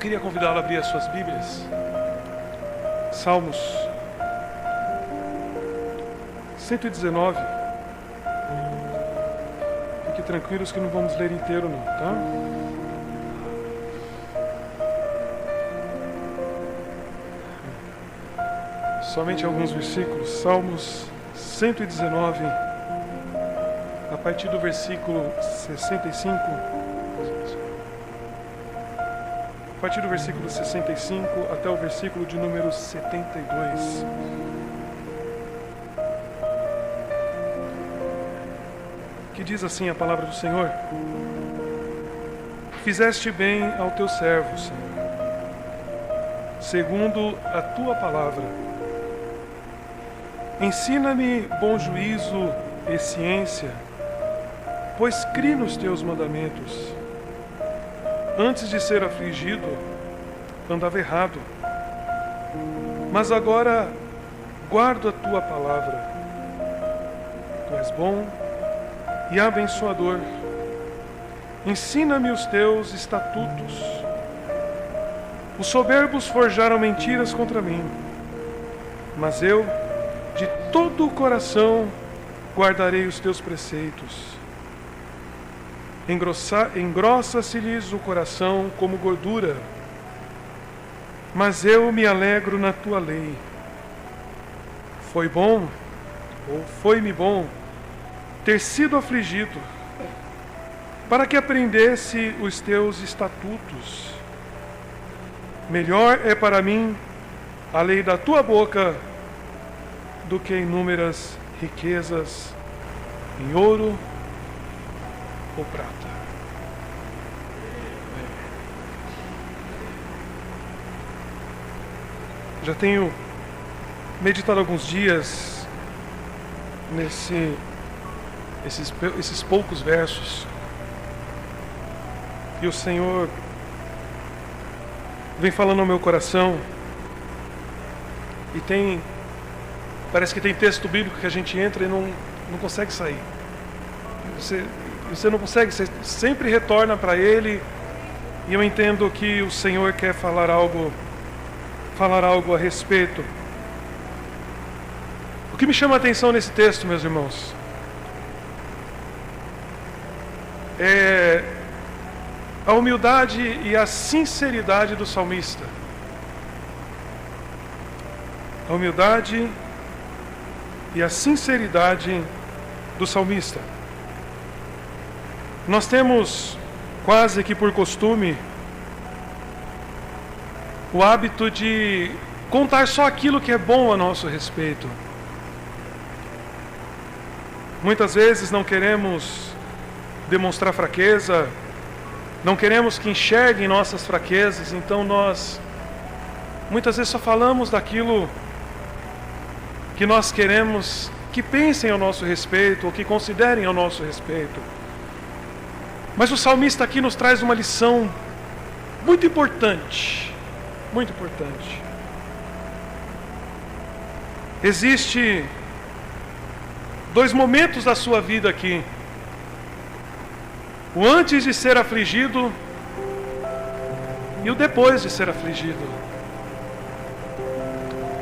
Queria convidá-lo a abrir as suas Bíblias. Salmos 119. Fiquem tranquilos que não vamos ler inteiro não, tá? Somente alguns versículos. Salmos 119, a partir do versículo 65. A partir do versículo 65 até o versículo de número 72. Que diz assim a palavra do Senhor: Fizeste bem ao teu servo, Senhor, segundo a tua palavra. Ensina-me bom juízo e ciência, pois criei nos teus mandamentos. Antes de ser afligido, andava errado, mas agora guardo a tua palavra. Tu és bom e abençoador. Ensina-me os teus estatutos. Os soberbos forjaram mentiras contra mim, mas eu, de todo o coração, guardarei os teus preceitos. Engrossa-se-lhes o coração como gordura, mas eu me alegro na tua lei. Foi bom, ou foi-me bom, ter sido afligido, para que aprendesse os teus estatutos. Melhor é para mim a lei da tua boca do que inúmeras riquezas em ouro ou prata. Já tenho meditado alguns dias esses poucos versos, e o Senhor vem falando ao meu coração, e parece que tem texto bíblico que a gente entra e não consegue sair. Você não consegue, você sempre retorna para ele, e eu entendo que o Senhor quer falar algo a respeito. O que me chama a atenção nesse texto, meus irmãos, é a humildade e a sinceridade do salmista. A humildade e a sinceridade do salmista. Nós temos, quase que por costume, o hábito de contar só aquilo que é bom a nosso respeito. Muitas vezes não queremos demonstrar fraqueza, não queremos que enxerguem nossas fraquezas, então nós muitas vezes só falamos daquilo que nós queremos que pensem ao nosso respeito, ou que considerem ao nosso respeito. Mas o salmista aqui nos traz uma lição muito importante. Muito importante. Existem dois momentos da sua vida aqui: o antes de ser afligido e o depois de ser afligido.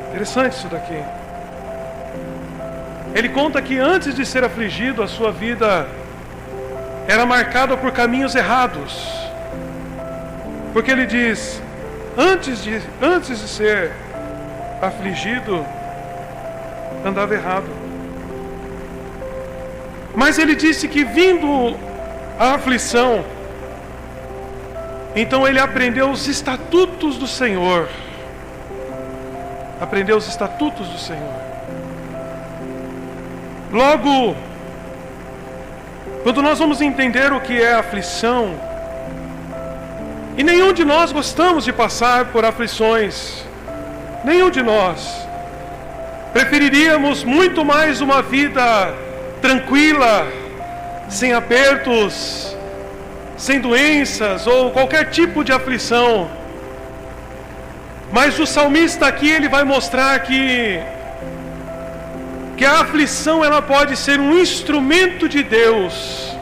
Interessante isso daqui. Ele conta que antes de ser afligido, a sua vida era marcada por caminhos errados. Porque ele diz: antes de ser afligido, andava errado. Mas ele disse que, vindo a aflição, então ele aprendeu os estatutos do Senhor. Aprendeu os estatutos do Senhor. Logo, quando nós vamos entender o que é aflição, e nenhum de nós gostamos de passar por aflições, nenhum de nós. Preferiríamos muito mais uma vida tranquila, sem apertos, sem doenças ou qualquer tipo de aflição. Mas o salmista aqui, ele vai mostrar que a aflição, ela pode ser um instrumento de Deus,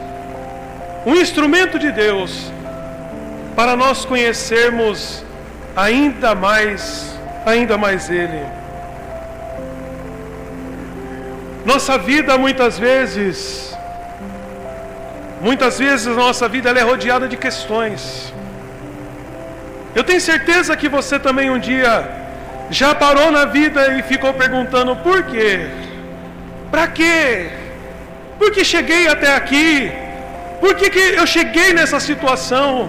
para nós conhecermos ainda mais Ele. Nossa vida muitas vezes a nossa vida ela é rodeada de questões. Eu tenho certeza que você também um dia já parou na vida e ficou perguntando: por quê? Para quê? Por que cheguei até aqui? Por que eu cheguei nessa situação?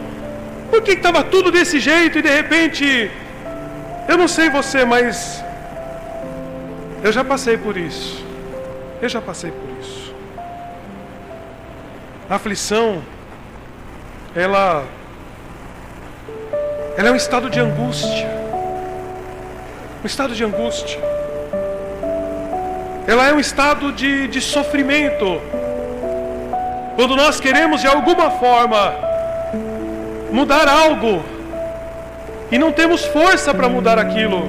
Por que estava tudo desse jeito e de repente... Eu não sei você, mas eu já passei por isso. A aflição, ela é um estado de angústia. Ela é um estado de sofrimento. Quando nós queremos de alguma forma mudar algo e não temos força para mudar aquilo.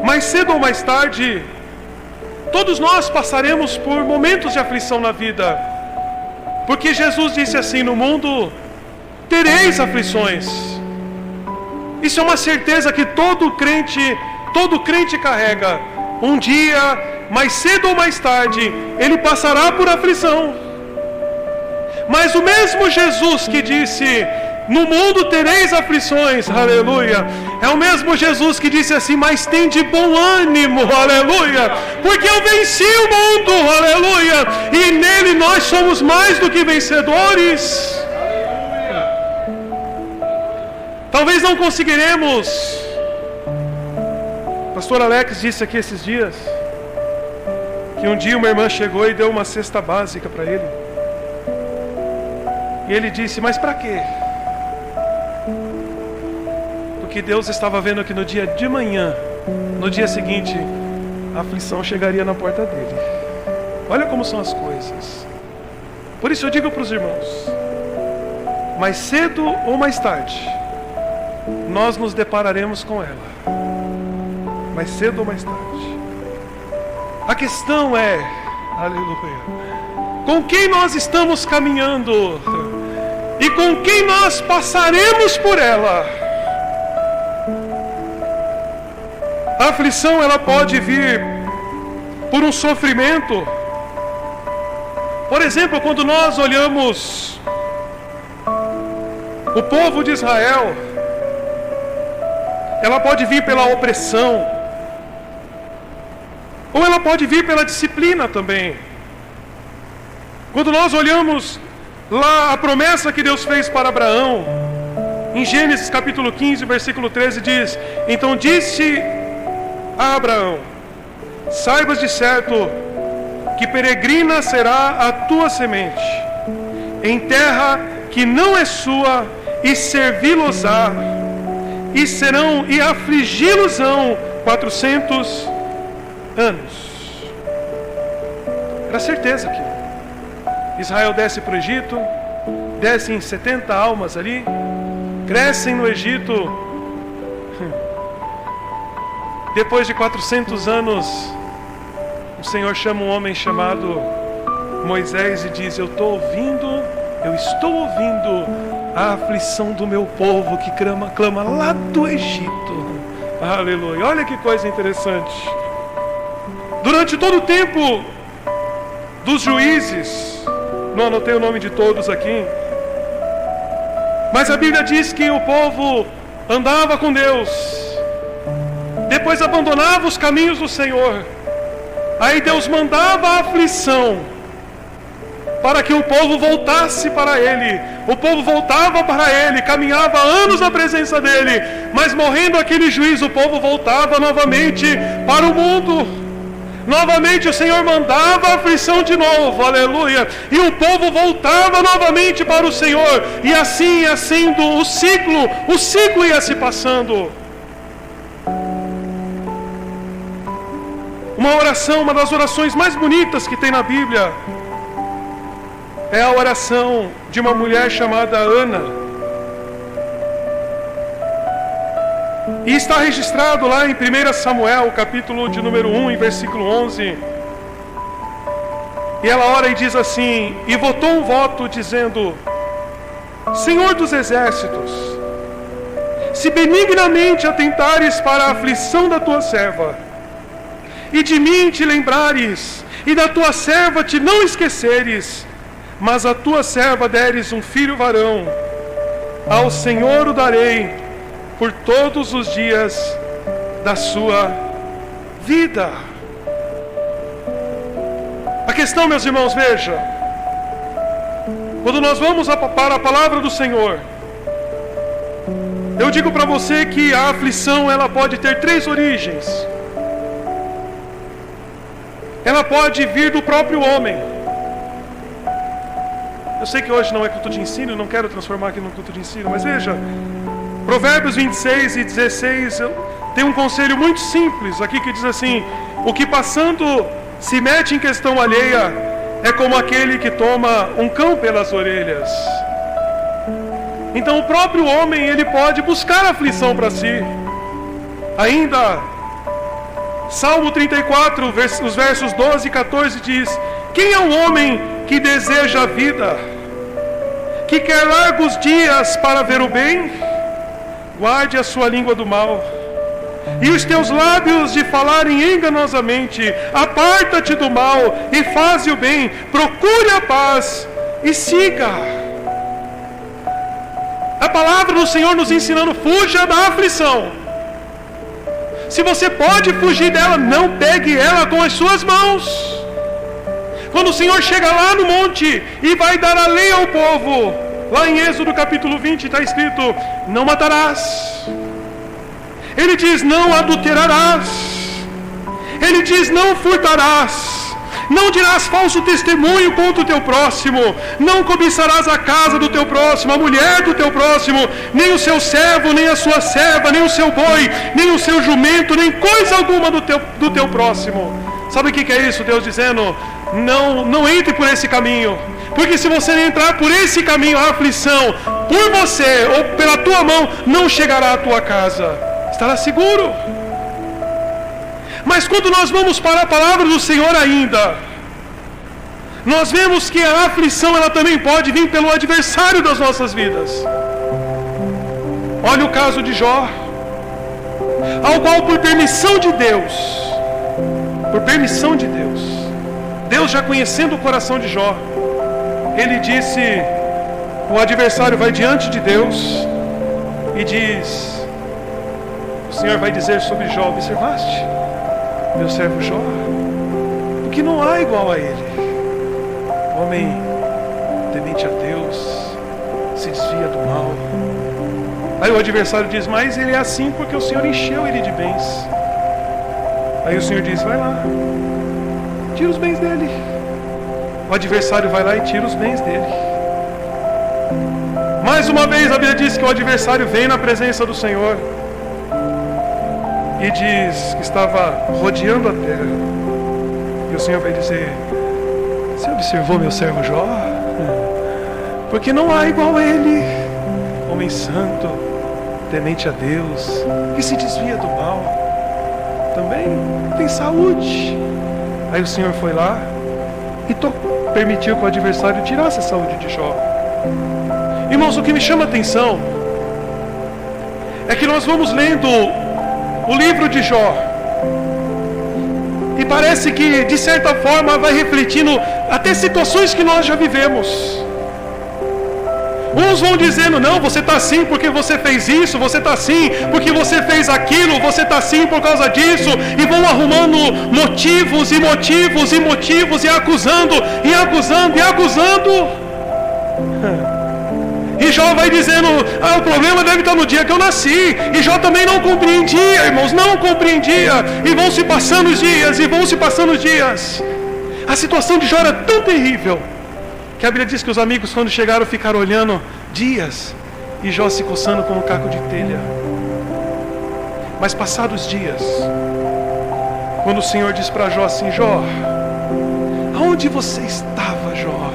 Mais cedo ou mais tarde, todos nós passaremos por momentos de aflição na vida. Porque Jesus disse assim: no mundo tereis aflições. Isso é uma certeza que todo crente carrega. Um dia, mais cedo ou mais tarde, ele passará por aflição. Mas o mesmo Jesus que disse: no mundo tereis aflições, aleluia, é o mesmo Jesus que disse assim: mas tem de bom ânimo, aleluia, porque eu venci o mundo, aleluia, e nele nós somos mais do que vencedores. Talvez não conseguiremos. Pastor Alex disse aqui esses dias que um dia uma irmã chegou e deu uma cesta básica para ele. E ele disse: mas para quê? Porque Deus estava vendo que no dia de manhã, no dia seguinte, a aflição chegaria na porta dele. Olha como são as coisas. Por isso eu digo para os irmãos: mais cedo ou mais tarde, nós nos depararemos com ela. Mais cedo ou mais tarde. A questão é, aleluia, com quem nós estamos caminhando e com quem nós passaremos por ela. A aflição ela pode vir por um sofrimento. Por exemplo, quando nós olhamos o povo de Israel, ela pode vir pela opressão, ou ela pode vir pela disciplina também. Quando nós olhamos lá a promessa que Deus fez para Abraão, em Gênesis capítulo 15, versículo 13 diz: então disse a Abraão: saibas de certo que peregrina será a tua semente em terra que não é sua, e servi-los-á, e afligi-los-ão 400 anos. Era certeza que Israel desce para o Egito, descem 70 almas ali, crescem no Egito. Depois de 400 anos, o Senhor chama um homem chamado Moisés e diz: eu estou ouvindo a aflição do meu povo que clama lá do Egito. Aleluia. Olha que coisa interessante. Durante todo o tempo dos juízes, não anotei o nome de todos aqui, mas a Bíblia diz que o povo andava com Deus, depois abandonava os caminhos do Senhor. Aí Deus mandava a aflição para que o povo voltasse para Ele. O povo voltava para Ele, caminhava anos na presença dEle, mas morrendo aquele juiz, o povo voltava novamente para o mundo. Novamente o Senhor mandava a aflição de novo, aleluia, e o povo voltava novamente para o Senhor, e assim ia sendo o ciclo ia se passando. Uma das orações mais bonitas que tem na Bíblia é a oração de uma mulher chamada Ana. E está registrado lá em 1 Samuel, capítulo de número 1, em versículo 11. E ela ora e diz assim: e votou um voto dizendo: Senhor dos exércitos, se benignamente atentares para a aflição da tua serva, e de mim te lembrares, e da tua serva te não esqueceres, mas a tua serva deres um filho varão, ao Senhor o darei por todos os dias da sua vida. A questão, meus irmãos, veja, quando nós vamos para a palavra do Senhor, eu digo para você que a aflição ela pode ter 3 origens. Ela pode vir do próprio homem. Eu sei que hoje não é culto de ensino, não quero transformar aqui num culto de ensino, mas veja, Provérbios 26 e 16 tem um conselho muito simples aqui que diz assim: o que passando se mete em questão alheia é como aquele que toma um cão pelas orelhas. Então o próprio homem ele pode buscar aflição para si. Ainda Salmo 34, os versos 12 e 14 diz: quem é o homem que deseja a vida, que quer largos dias para ver o bem? Guarde a sua língua do mal, e os teus lábios de falarem enganosamente. Aparta-te do mal e faze o bem, procure a paz e siga. A palavra do Senhor nos ensinando: fuja da aflição. Se você pode fugir dela, não pegue ela com as suas mãos. Quando o Senhor chega lá no monte e vai dar a lei ao povo, lá em Êxodo capítulo 20 está escrito: não matarás. Ele diz: não adulterarás. Ele diz: não furtarás. Não dirás falso testemunho contra o teu próximo. Não cobiçarás a casa do teu próximo, a mulher do teu próximo, nem o seu servo, nem a sua serva, nem o seu boi, nem o seu jumento, nem coisa alguma do teu próximo. Sabe o que é isso? Deus dizendo: não entre por esse caminho. Porque se você entrar por esse caminho, a aflição, por você ou pela tua mão, não chegará à tua casa. Estará seguro. Mas quando nós vamos para a palavra do Senhor ainda, nós vemos que a aflição ela também pode vir pelo adversário das nossas vidas. Olha o caso de Jó, ao qual por permissão de Deus, Deus já conhecendo o coração de Jó, ele disse, o adversário vai diante de Deus e diz, o Senhor vai dizer sobre Jó: observaste meu servo Jó? Porque não há igual a ele, homem temente a Deus, se desvia do mal. Aí o adversário diz: mas ele é assim porque o Senhor encheu ele de bens. Aí o Senhor diz: vai lá, tira os bens dele. O adversário vai lá e tira os bens dele. Mais uma vez a Bíblia diz que o adversário vem na presença do Senhor e diz que estava rodeando a terra. E o Senhor vai dizer: você observou meu servo Jó? Porque não há igual a ele, homem santo, temente a Deus, que se desvia do mal, também tem saúde. Aí o Senhor foi lá e permitiu que o adversário tirasse a saúde de Jó. Irmãos, o que me chama a atenção é que nós vamos lendo o livro de Jó e parece que de certa forma vai refletindo até situações que nós já vivemos. Uns vão dizendo: não, você está assim porque você fez isso, você está assim porque você fez aquilo, você está assim por causa disso, e vão arrumando motivos e motivos e motivos, e acusando e acusando e acusando. E Jó vai dizendo: o problema deve estar no dia que eu nasci. E Jó também não compreendia, irmãos, não compreendia. E vão se passando os dias, e vão se passando os dias. A situação de Jó era tão terrível que a Bíblia diz que os amigos, quando chegaram, ficaram olhando dias, e Jó se coçando com um caco de telha. Mas passados os dias, quando o Senhor diz para Jó assim: Jó, aonde você estava, Jó?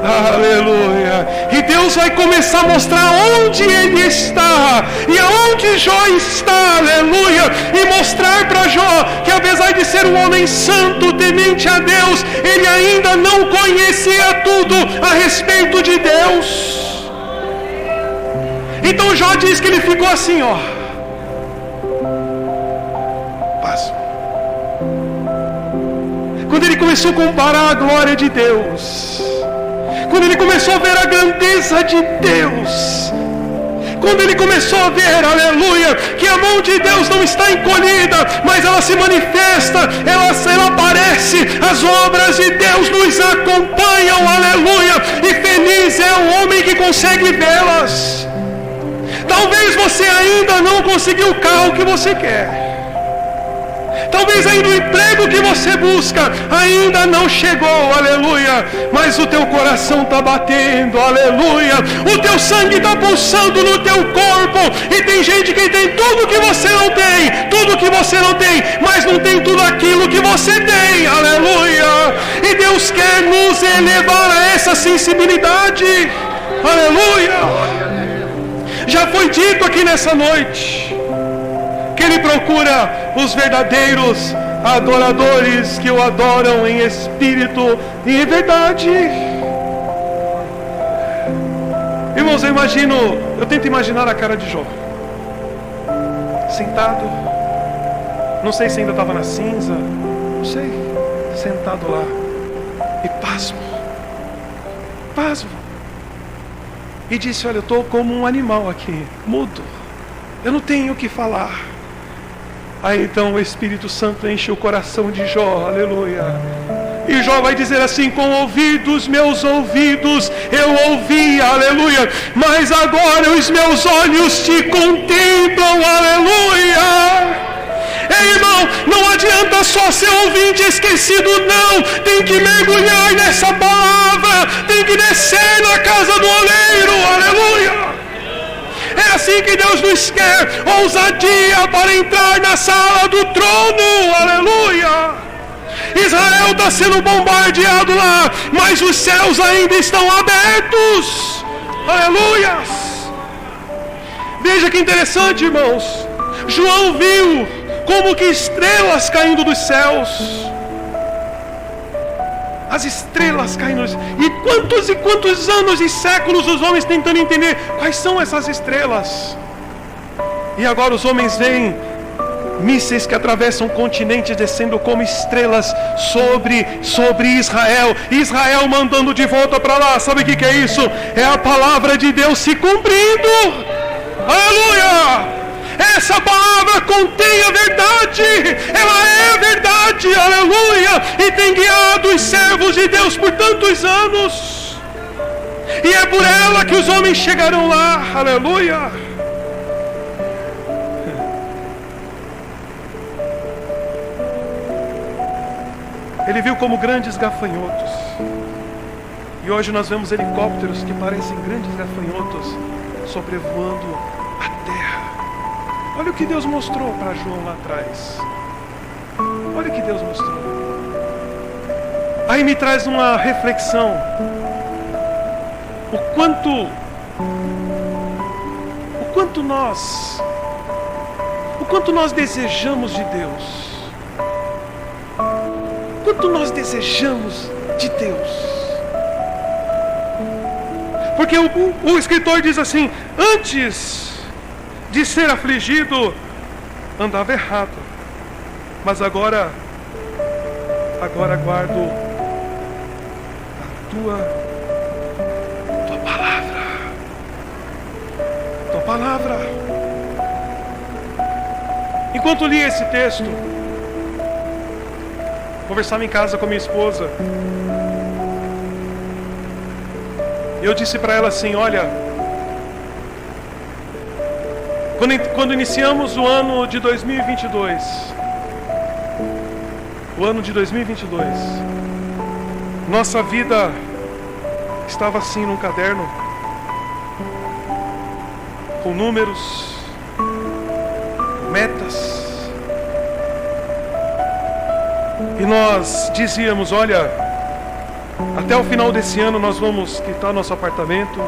Aleluia! E Deus vai começar a mostrar onde Ele está e aonde Jó está, aleluia! E mostrar para Jó que apesar de ser um homem santo, temente a Deus, ele ainda não conhecia tudo a respeito de Deus. o Jó diz que ele ficou assim, ó, pasmo. Quando ele começou a comparar a glória de Deus, quando ele começou a ver a grandeza de Deus, quando ele começou a ver, aleluia, que a mão de Deus não está encolhida, mas ela se manifesta, ela aparece, as obras de Deus nos acompanham, aleluia, e feliz é o homem que consegue vê-las. Talvez você ainda não conseguiu o carro que você quer. Talvez ainda o emprego que você busca ainda não chegou, aleluia. Mas o teu coração está batendo, aleluia. O teu sangue está pulsando no teu corpo. E tem gente que tem tudo que você não tem, tudo que você não tem, mas não tem tudo aquilo que você tem, aleluia. E Deus quer nos elevar a essa sensibilidade, aleluia. Já foi dito aqui nessa noite que Ele procura os verdadeiros adoradores que o adoram em espírito e em verdade. Irmãos, eu tento imaginar a cara de Jó, sentado, não sei se ainda estava na cinza, não sei, sentado lá, e pasmo, e disse: olha, eu estou como um animal aqui, mudo, eu não tenho o que falar. Aí então o Espírito Santo enche o coração de Jó, aleluia. E Jó vai dizer assim: com ouvidos, meus ouvidos, eu ouvi, aleluia. Mas agora os meus olhos te contemplam, aleluia. Ei, irmão, não adianta só ser ouvinte esquecido, não. Tem que mergulhar nessa palavra, tem que descer na casa do oleiro, aleluia. É assim que Deus nos quer, ousadia para entrar na sala do trono, aleluia. Israel está sendo bombardeado lá, mas os céus ainda estão abertos, aleluia. Veja que interessante, irmãos. João viu como que estrelas caindo dos céus, as estrelas caindo. E quantos anos e séculos os homens tentando entender quais são essas estrelas. E agora os homens veem mísseis que atravessam continentes descendo como estrelas sobre Israel. Israel mandando de volta para lá. Sabe o que é isso? É a palavra de Deus se cumprindo. Aleluia! Essa palavra contém a verdade, ela é verdade, aleluia, e tem guiado os servos de Deus por tantos anos, e é por ela que os homens chegarão lá, aleluia. Ele viu como grandes gafanhotos, e hoje nós vemos helicópteros que parecem grandes gafanhotos sobrevoando a terra. Olha o que Deus mostrou para João lá atrás. Olha o que Deus mostrou. Aí me traz uma reflexão. O quanto nós desejamos de Deus. O quanto nós desejamos de Deus. Porque o escritor diz assim: antes de ser afligido, andava errado, mas agora guardo a tua palavra. Enquanto li esse texto, conversava em casa com minha esposa, eu disse para ela assim: olha, quando iniciamos o ano de 2022, nossa vida estava assim num caderno, com números, metas, e nós dizíamos: olha, até o final desse ano nós vamos quitar nosso apartamento,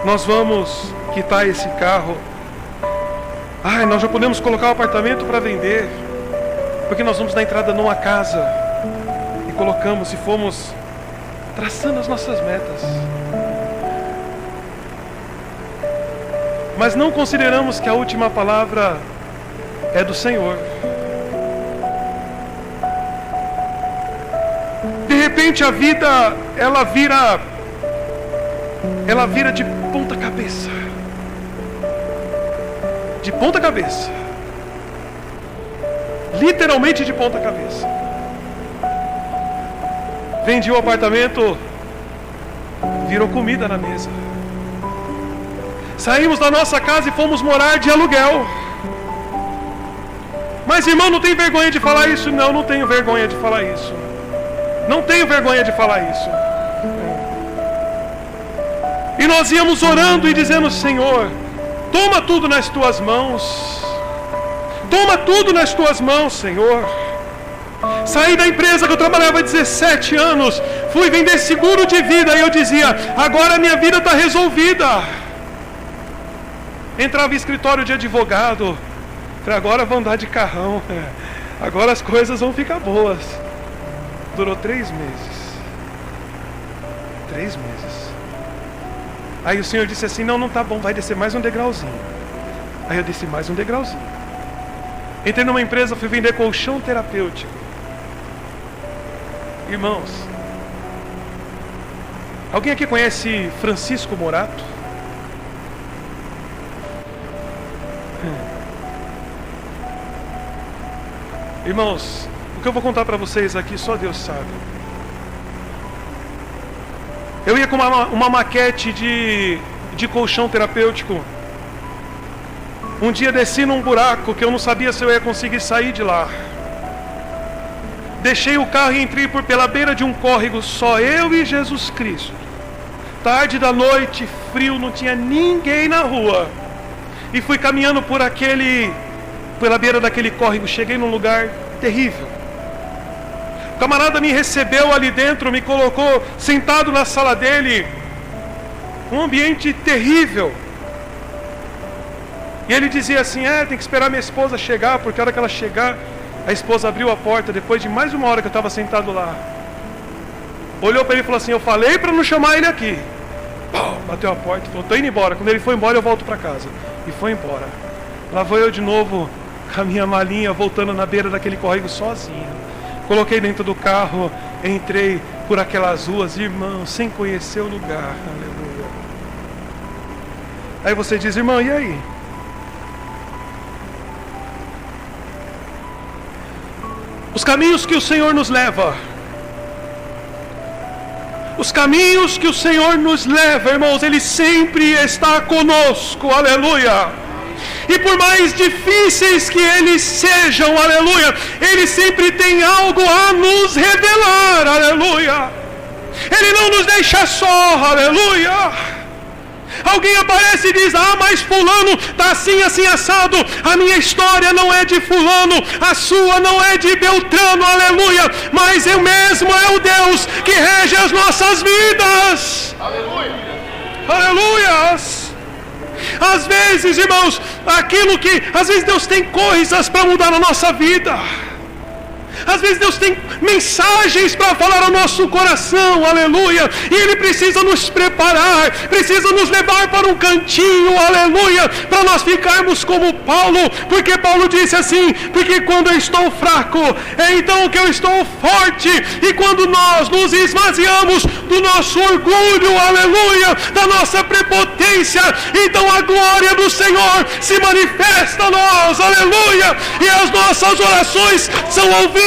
nós vamos quitar esse carro. Nós já podemos colocar o apartamento para vender, porque nós vamos dar entrada numa casa. E colocamos e fomos traçando as nossas metas. mas não consideramos que a última palavra é do Senhor. De repente a vida, ela vira de ponta cabeça. De ponta cabeça. Literalmente de ponta cabeça. Vendi o apartamento, virou comida na mesa. Saímos da nossa casa e fomos morar de aluguel. Mas irmão, não tem vergonha de falar isso? Não, não tenho vergonha de falar isso. Não tenho vergonha de falar isso. E nós íamos orando e dizendo: Senhor, toma tudo nas tuas mãos. Toma tudo nas tuas mãos, Senhor. Saí da empresa que eu trabalhava há 17 anos, fui vender seguro de vida e eu dizia: agora a minha vida está resolvida. Entrava em escritório de advogado, falei: agora vou andar de carrão, agora as coisas vão ficar boas. Durou 3 meses. 3 meses. Aí o Senhor disse assim: não tá bom, vai descer mais um degrauzinho. Aí eu desci mais um degrauzinho. Entrei numa empresa, fui vender colchão terapêutico. Irmãos, alguém aqui conhece Francisco Morato? Irmãos, o que eu vou contar para vocês aqui, só Deus sabe. Eu ia com uma maquete de colchão terapêutico. Um dia desci num buraco que eu não sabia se eu ia conseguir sair de lá. Deixei o carro e entrei pela beira de um córrego, só eu e Jesus Cristo. Tarde da noite, frio, não tinha ninguém na rua. E fui caminhando pela beira daquele córrego. Cheguei num lugar terrível. O camarada me recebeu ali dentro, me colocou sentado na sala dele. Um ambiente terrível. E ele dizia assim: tem que esperar minha esposa chegar, porque a hora que ela chegar... A esposa abriu a porta, depois de mais uma hora que eu estava sentado lá. Olhou para ele e falou assim: eu falei para não chamar ele aqui. Bateu a porta e falou: tô indo embora. Quando ele foi embora, eu volto para casa. E foi embora. Lá vou eu de novo, com a minha malinha, voltando na beira daquele córrego sozinho. Coloquei dentro do carro, entrei por aquelas ruas, irmão, sem conhecer o lugar. Aleluia. Aí você diz: irmão, e aí? Os caminhos que o Senhor nos leva. Os caminhos que o Senhor nos leva, irmãos, Ele sempre está conosco, aleluia. E por mais difíceis que eles sejam, aleluia, Ele sempre tem algo a nos revelar, aleluia. Ele não nos deixa só, aleluia. Alguém aparece e diz: mas fulano está assim, assim, assado. A minha história não é de fulano, a sua não é de Beltrano, aleluia. Mas eu mesmo é o Deus que rege as nossas vidas. Aleluia. Aleluias. Às vezes, irmãos, às vezes Deus tem coisas para mudar na nossa vida. Às vezes Deus tem mensagens para falar ao nosso coração, aleluia. E Ele precisa nos preparar, precisa nos levar para um cantinho, aleluia, para nós ficarmos como Paulo. Porque Paulo disse assim: porque quando eu estou fraco, é então que eu estou forte. E quando nós nos esvaziamos do nosso orgulho, aleluia, da nossa prepotência, então a glória do Senhor se manifesta a nós, aleluia. E as nossas orações são ouvidas.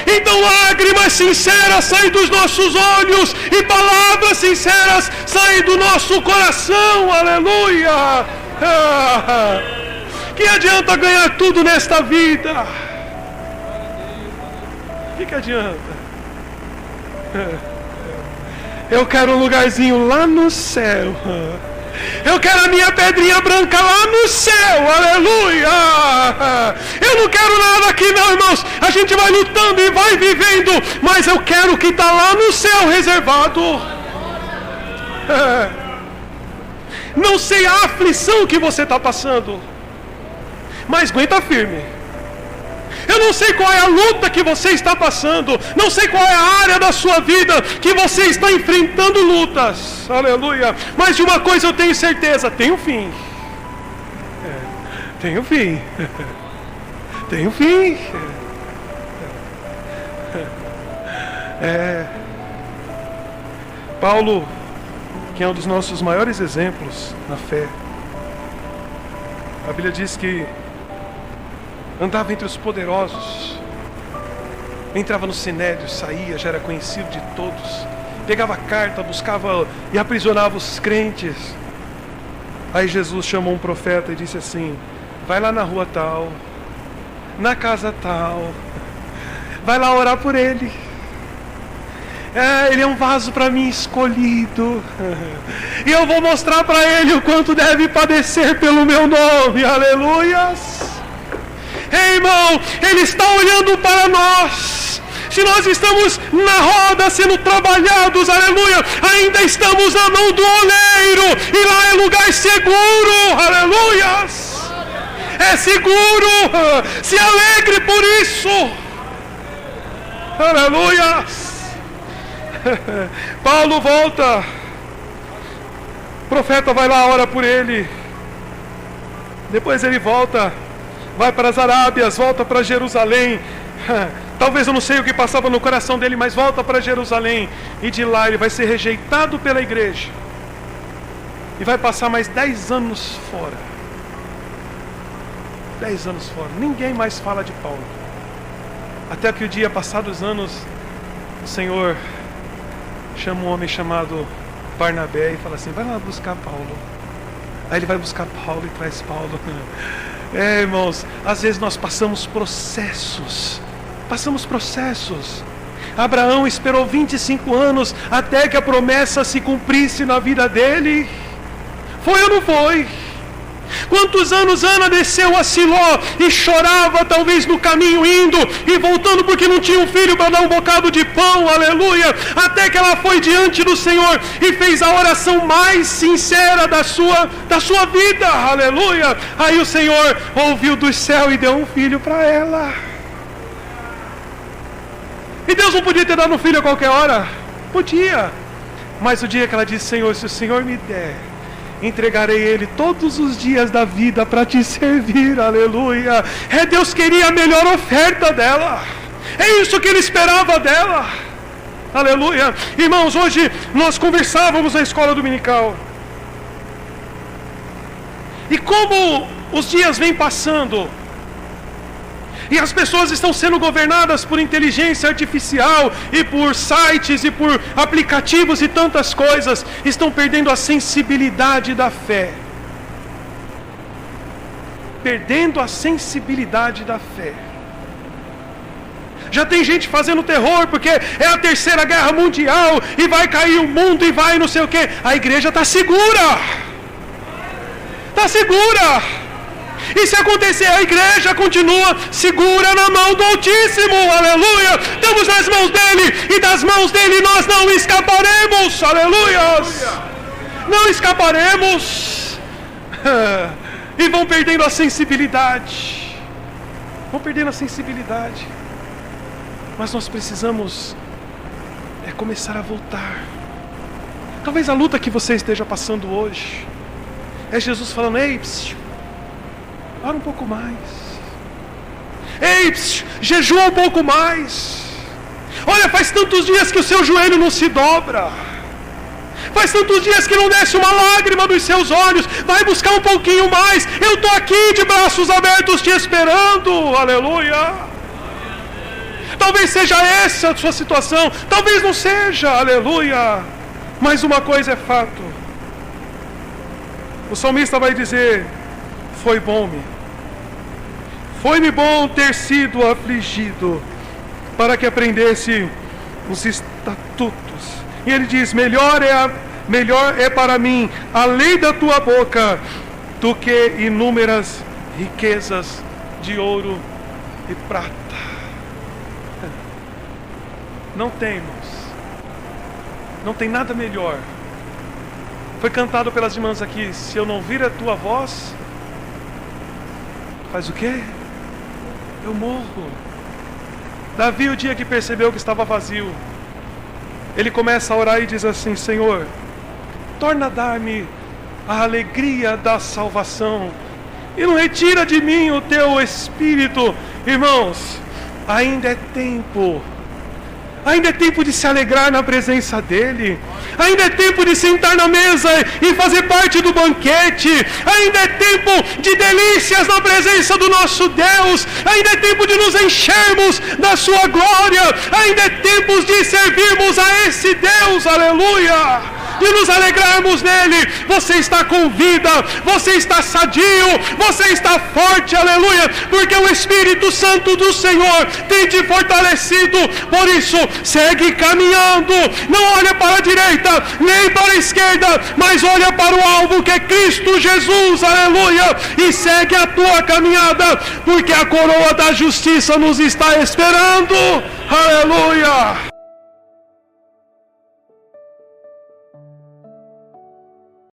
Então lágrimas sinceras saem dos nossos olhos e palavras sinceras saem do nosso coração, aleluia. Que adianta ganhar tudo nesta vida? Que adianta? Eu quero um lugarzinho lá no céu. Eu quero a minha pedrinha branca lá no céu, aleluia. Eu não quero nada aqui não, irmãos. A gente vai lutando e vai vivendo, mas eu quero o que está lá no céu reservado. Não sei a aflição que você está passando, mas aguenta firme. Eu não sei qual é a luta que você está passando. Não sei qual é a área da sua vida que você está enfrentando lutas. Aleluia. Mas de uma coisa eu tenho certeza: tem um fim. Tem um fim. Tem um fim. Paulo, que é um dos nossos maiores exemplos na fé, a Bíblia diz que andava entre os poderosos, entrava no sinédrio, saía, já era conhecido de todos, pegava carta, buscava e aprisionava os crentes. Aí Jesus chamou um profeta e disse assim: vai lá na rua tal, na casa tal, vai lá orar por ele. Ele é um vaso para mim escolhido, e eu vou mostrar para ele o quanto deve padecer pelo meu nome. Aleluias. Ei, irmão, ele está olhando para nós. Se nós estamos na roda sendo trabalhados, aleluia, ainda estamos na mão do oleiro, e lá é lugar seguro. Aleluias. É seguro. Se alegre por isso. Aleluias. Paulo volta, o profeta vai lá, ora por ele. Depois ele volta, vai para as Arábias, volta para Jerusalém. Talvez eu não sei o que passava no coração dele, mas volta para Jerusalém. E de lá ele vai ser rejeitado pela igreja, e vai passar mais 10 anos fora. 10 anos fora, ninguém mais fala de Paulo. Até que o dia, passados anos, o Senhor chama um homem chamado Barnabé e fala assim: vai lá buscar Paulo. Aí ele vai buscar Paulo e traz Paulo. Irmãos, às vezes nós passamos processos. Abraão esperou 25 anos até que a promessa se cumprisse na vida dele. Foi ou não foi? Quantos anos Ana desceu a Siló e chorava, talvez no caminho indo e voltando, porque não tinha um filho para dar um bocado de pão, aleluia, até que ela foi diante do Senhor e fez a oração mais sincera da sua vida, aleluia. Aí o Senhor ouviu do céu e deu um filho para ela. E Deus não podia ter dado um filho a qualquer hora? Podia. Mas o dia que ela disse: Senhor, se o Senhor me der, entregarei ele todos os dias da vida para te servir, aleluia. Deus queria a melhor oferta dela, é isso que ele esperava dela, aleluia. Irmãos, hoje nós conversávamos na escola dominical, e como os dias vêm passando, e as pessoas estão sendo governadas por inteligência artificial, e por sites, e por aplicativos e tantas coisas, estão perdendo a sensibilidade da fé. Perdendo a sensibilidade da fé. Já tem gente fazendo terror, porque é a terceira guerra mundial, e vai cair o mundo, e vai não sei o que. A igreja está segura. Está segura. E se acontecer, a igreja continua segura na mão do Altíssimo, aleluia. Estamos nas mãos dele, e das mãos dele nós não escaparemos, aleluia. Não escaparemos. E vão perdendo a sensibilidade. Mas nós precisamos começar a voltar. Talvez a luta que você esteja passando hoje é Jesus falando: ei, ora um pouco mais. Ei, jejua um pouco mais. Olha, faz tantos dias que o seu joelho não se dobra. Faz tantos dias que não desce uma lágrima dos seus olhos. Vai buscar um pouquinho mais. Eu estou aqui de braços abertos te esperando. Aleluia. Talvez seja essa a sua situação. Talvez não seja. Aleluia. Mas uma coisa é fato. O salmista vai dizer: foi-me bom ter sido afligido, para que aprendesse os estatutos. E ele diz: melhor é para mim a lei da tua boca do que inúmeras riquezas de ouro e prata. Não tem, irmãos, não tem nada melhor. Foi cantado pelas irmãs aqui: se eu não vir a tua voz, faz o quê? eu morro. Davi, o dia que percebeu que estava vazio, ele começa a orar e diz assim: Senhor, torna a dar-me a alegria da salvação e não retira de mim o teu espírito. Irmãos, ainda é tempo. Ainda é tempo de se alegrar na presença dEle. Ainda é tempo de sentar na mesa e fazer parte do banquete. Ainda é tempo de delícias na presença do nosso Deus. Ainda é tempo de nos enchermos da sua glória. Ainda é tempo de servirmos a esse Deus, aleluia, de nos alegrarmos nele. Você está com vida, você está sadio, você está forte, aleluia, porque o Espírito Santo do Senhor tem te fortalecido. Por isso, segue caminhando, não olha para a direita, nem para a esquerda, mas olha para o alvo que é Cristo Jesus, aleluia, e segue a tua caminhada, porque a coroa da justiça nos está esperando,